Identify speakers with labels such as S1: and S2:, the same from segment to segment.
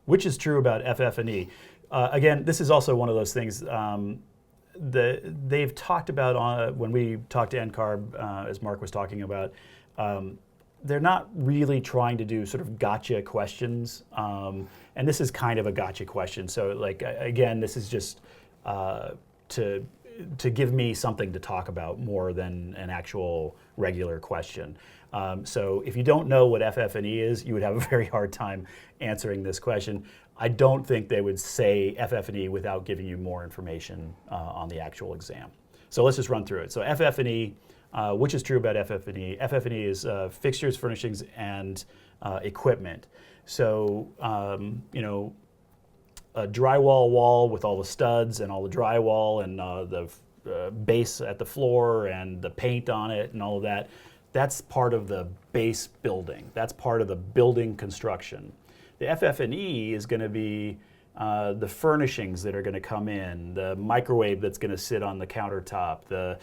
S1: which is true about FF&E. Again, this is also one of those things they've talked about when we talked to NCARB, as Mark was talking about. They're not really trying to do sort of gotcha questions, and this is kind of a gotcha question. So, like, again, this is just to give me something to talk about more than an actual regular question. So if you don't know what FF&E is, you would have a very hard time answering this question. I don't think they would say FF&E without giving you more information on the actual exam. So let's just run through it. So FF&E, which is true about FF&E. FF&E is fixtures, furnishings, and equipment. So, you know, a drywall wall with all the studs and all the drywall and the base at the floor and the paint on it and all of that, that's part of the base building. That's part of the building construction. The FF&E is going to be the furnishings that are going to come in, the microwave that's going to sit on the countertop,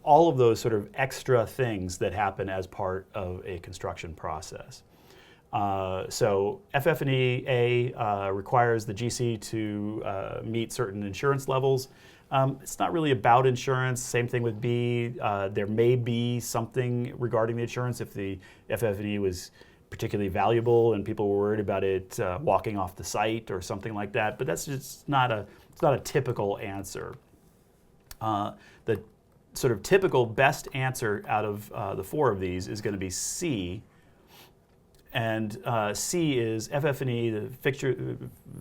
S1: all of those sort of extra things that happen as part of a construction process. So FF&E requires the GC to meet certain insurance levels. It's not really about insurance. Same thing with B. There may be something regarding the insurance if the FF&E was particularly valuable and people were worried about it walking off the site or something like that. But that's just it's not a typical answer. The sort of typical best answer out of the four of these is going to be C. And C is FF&E, the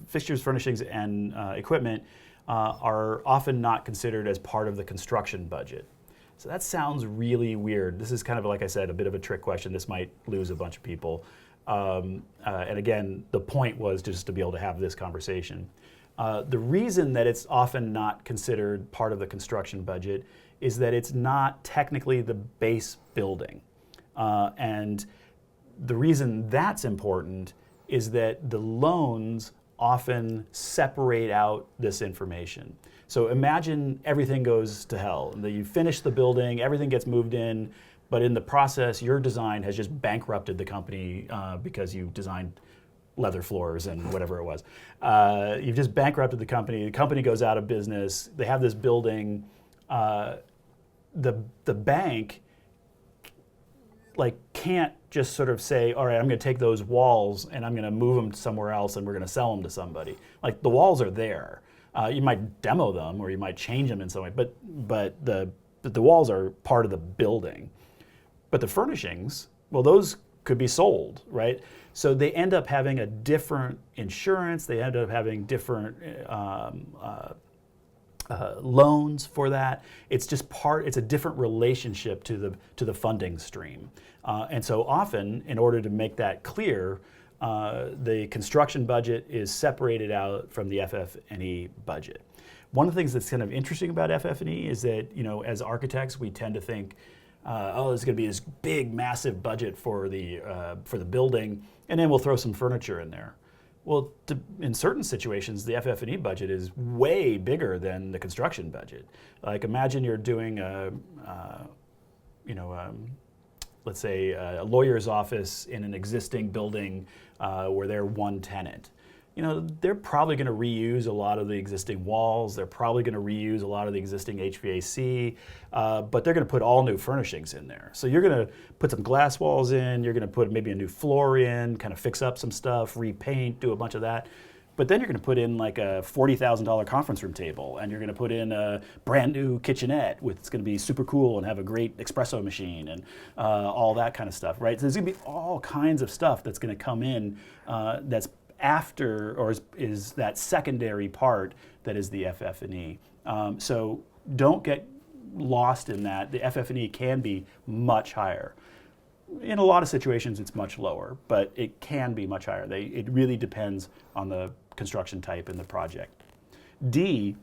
S1: fixtures, furnishings, and equipment are often not considered as part of the construction budget. So that sounds really weird. This is kind of, like I said, a bit of a trick question. This might lose a bunch of people. And again, the point was just to be able to have this conversation. The reason that it's often not considered part of the construction budget is that it's not technically the base building. And the reason that's important is that the loans often separate out this information. So imagine everything goes to hell, and that you finish the building, everything gets moved in, but in the process, your design has just bankrupted the company because you designed leather floors and whatever it was. You've just bankrupted the company goes out of business, they have this building, the bank can't just sort of say, all right, I'm going to take those walls and I'm going to move them somewhere else and we're going to sell them to somebody. Like, the walls are there. You might demo them or you might change them in some way, but the walls are part of the building. But the furnishings, well, those could be sold, right? So they end up having a different insurance. They end up having different loans for that. It's just it's a different relationship to the funding stream. And so often, in order to make that clear, the construction budget is separated out from the FF&E budget. One of the things that's kind of interesting about FF&E is that, you know, as architects, we tend to think, oh, there's going to be this big, massive budget for the building, and then we'll throw some furniture in there. Well, in certain situations, the FF&E budget is way bigger than the construction budget. Like, imagine you're doing let's say a lawyer's office in an existing building where they're one tenant. You know, they're probably going to reuse a lot of the existing walls. They're probably going to reuse a lot of the existing HVAC, but they're going to put all new furnishings in there. So you're going to put some glass walls in, you're going to put maybe a new floor in, kind of fix up some stuff, repaint, do a bunch of that. But then you're going to put in like a $40,000 conference room table, and you're going to put in a brand new kitchenette it's going to be super cool and have a great espresso machine and all that kind of stuff, right? So there's going to be all kinds of stuff that's going to come in that's after, or is that secondary part that is the FF&E. So don't get lost in that. The FF&E can be much higher. In a lot of situations, it's much lower, but it can be much higher. It really depends on the construction type and the project. D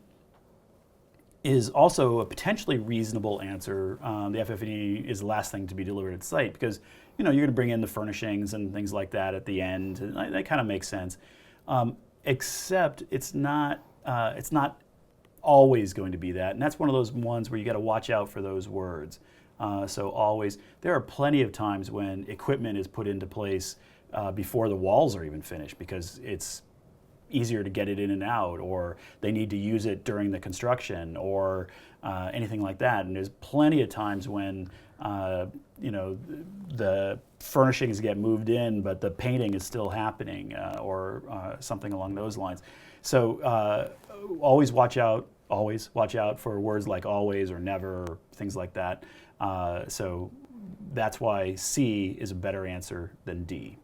S1: is also a potentially reasonable answer. The FF&E is the last thing to be delivered at site because, you know, you're going to bring in the furnishings and things like that at the end, and that kind of makes sense. Except it's not always going to be that, and that's one of those ones where you got to watch out for those words. So always, there are plenty of times when equipment is put into place before the walls are even finished because it's easier to get it in and out, or they need to use it during the construction, or anything like that. And there's plenty of times when the furnishings get moved in, but the painting is still happening, or something along those lines. So always watch out. Always watch out for words like always or never, things like that. So that's why C is a better answer than D.